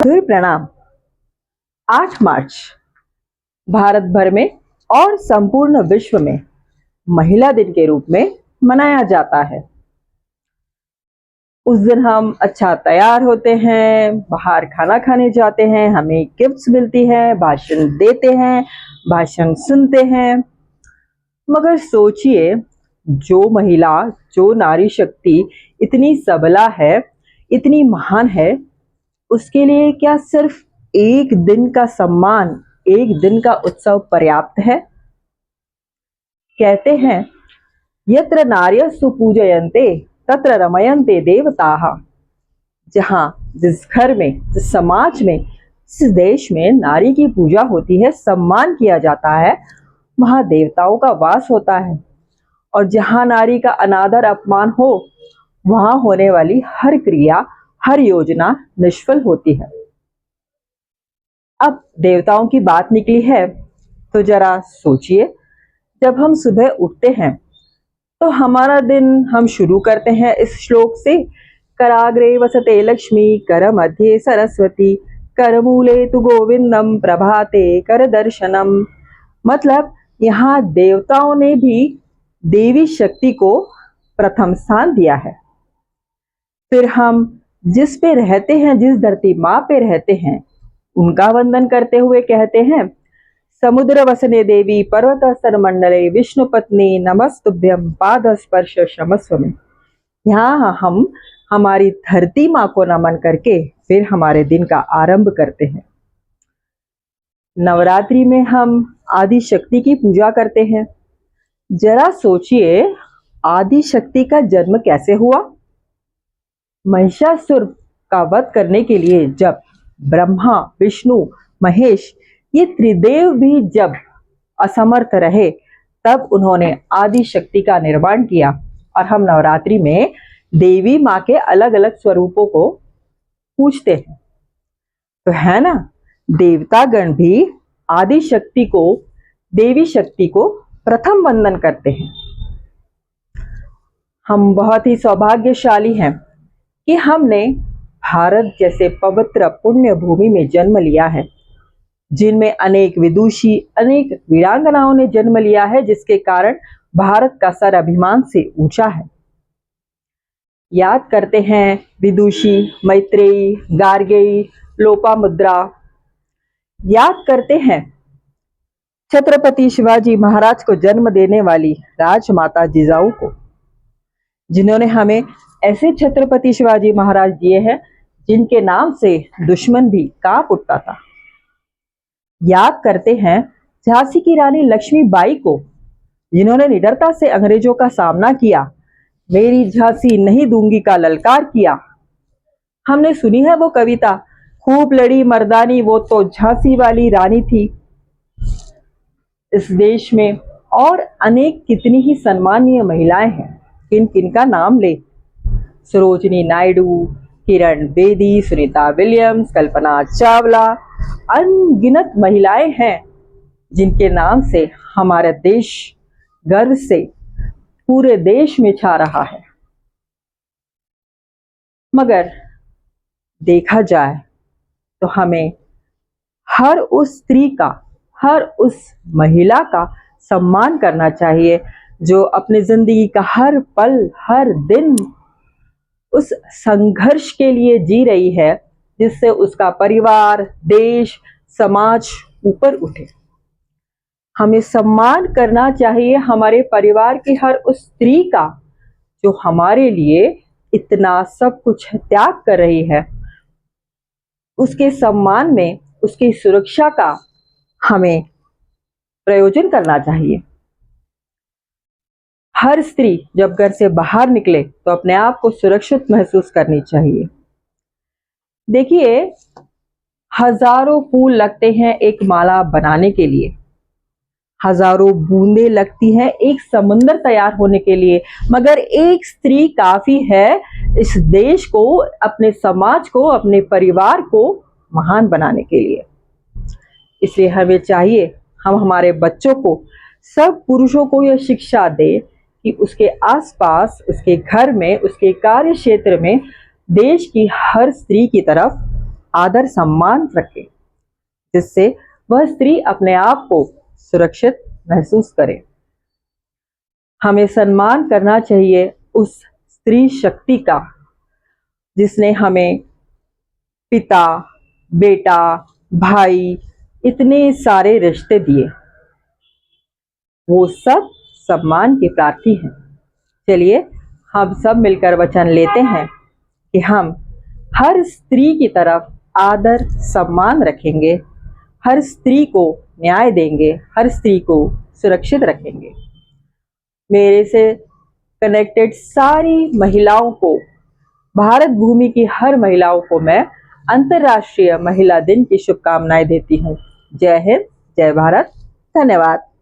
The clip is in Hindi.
फिर प्रणाम। 8 मार्च भारत भर में और संपूर्ण विश्व में महिला दिन के रूप में मनाया जाता है। उस दिन हम अच्छा तैयार होते हैं, बाहर खाना खाने जाते हैं, हमें गिफ्ट्स मिलती है, भाषण देते हैं, भाषण सुनते हैं। मगर सोचिए, जो महिला, जो नारी शक्ति इतनी सबला है, इतनी महान है, उसके लिए क्या सिर्फ एक दिन का सम्मान, एक दिन का उत्सव पर्याप्त है? कहते हैं, यत्र नार्यस्तु पूजयन्ते तत्र रमयन्ते देवताः। जहां, जिस घर में, जिस समाज में, जिस देश में नारी की पूजा होती है, सम्मान किया जाता है, वहां देवताओं का वास होता है। और जहां नारी का अनादर, अपमान हो, वहां होने वाली हर क्रिया, हर योजना निष्फल होती है। अब देवताओं की बात निकली है तो जरा सोचिए, जब हम सुबह उठते हैं तो हमारा दिन हम शुरू करते हैं इस श्लोक से, कराग्रे वसते लक्ष्मी, कर मध्य सरस्वती, करमूले तु गोविंदम, प्रभाते कर दर्शनम। मतलब यहाँ देवताओं ने भी देवी शक्ति को प्रथम स्थान दिया है। फिर हम जिस पे रहते हैं, जिस धरती माँ पे रहते हैं, उनका वंदन करते हुए कहते हैं, समुद्र वसने देवी, पर्वत स्तर मंडले, विष्णु पत्नी, नमस्तुभ्यम, पाद स्पर्श क्षमस्व में। यहाँ हम हमारी धरती माँ को नमन करके फिर हमारे दिन का आरंभ करते हैं। नवरात्रि में हम आदि शक्ति की पूजा करते हैं। जरा सोचिए, आदि शक्ति का जन्म कैसे हुआ? महिषासुर का वध करने के लिए जब ब्रह्मा, विष्णु, महेश, ये त्रिदेव भी जब असमर्थ रहे, तब उन्होंने आदि शक्ति का निर्माण किया। और हम नवरात्रि में देवी माँ के अलग अलग स्वरूपों को पूजते हैं। तो है ना, देवतागण भी आदि शक्ति को, देवी शक्ति को प्रथम वंदन करते हैं। हम बहुत ही सौभाग्यशाली हैं कि हमने भारत जैसे पवित्र पुण्य भूमि में जन्म लिया है, जिनमें अनेक विदुषी, अनेक वीरांगनाओं ने जन्म लिया है, जिसके कारण भारत का सर अभिमान से ऊंचा है। याद करते हैं विदुषी, मैत्रेयी, गार्गेयी, लोपामुद्रा। याद करते हैं छत्रपति शिवाजी महाराज को जन्म देने वाली राजमाता जिजाऊ को, जिन्होंने हमें ऐसे छत्रपति शिवाजी महाराज दिए हैं जिनके नाम से दुश्मन भी कांप उठता था। याद करते हैं झांसी की रानी लक्ष्मीबाई को, जिन्होंने निडरता से अंग्रेजों का सामना किया, मेरी झांसी नहीं दूंगी का ललकार किया। हमने सुनी है वो कविता, खूब लड़ी मर्दानी वो तो झांसी वाली रानी थी। इस देश में और अनेक कितनी ही सम्मानीय महिलाएं हैं, किन किन का नाम ले, सरोजिनी नायडू, किरण बेदी, सुनीता विलियम्स, कल्पना चावला, अनगिनत महिलाएं हैं जिनके नाम से हमारा देश गर्व से पूरे देश में छा रहा है। मगर देखा जाए तो हमें हर उस स्त्री का, हर उस महिला का सम्मान करना चाहिए जो अपनी जिंदगी का हर पल, हर दिन उस संघर्ष के लिए जी रही है, जिससे उसका परिवार, देश, समाज ऊपर उठे। हमें सम्मान करना चाहिए हमारे परिवार की हर उस स्त्री का जो हमारे लिए इतना सब कुछ त्याग कर रही है। उसके सम्मान में, उसकी सुरक्षा का हमें प्रयोजन करना चाहिए। हर स्त्री जब घर से बाहर निकले तो अपने आप को सुरक्षित महसूस करनी चाहिए। देखिए, हजारों फूल लगते हैं एक माला बनाने के लिए, हजारों बूंदें लगती हैं एक समुंदर तैयार होने के लिए, मगर एक स्त्री काफी है इस देश को, अपने समाज को, अपने परिवार को महान बनाने के लिए। इसलिए हमें चाहिए हम हमारे बच्चों को, सब पुरुषों को यह शिक्षा दें कि उसके आसपास, उसके घर में, उसके कार्य क्षेत्र में देश की हर स्त्री की तरफ आदर सम्मान रखें, जिससे वह स्त्री अपने आप को सुरक्षित महसूस करे। हमें सम्मान करना चाहिए उस स्त्री शक्ति का जिसने हमें पिता, बेटा, भाई, इतने सारे रिश्ते दिए। वो सब सम्मान के प्रार्थी हैं। चलिए हम सब मिलकर वचन लेते हैं कि हम हर स्त्री की तरफ आदर सम्मान रखेंगे, हर स्त्री को न्याय देंगे, हर स्त्री को सुरक्षित रखेंगे। मेरे से कनेक्टेड सारी महिलाओं को, भारत भूमि की हर महिलाओं को मैं अंतर्राष्ट्रीय महिला दिन की शुभकामनाएं देती हूँ। जय हिंद, जय भारत, धन्यवाद।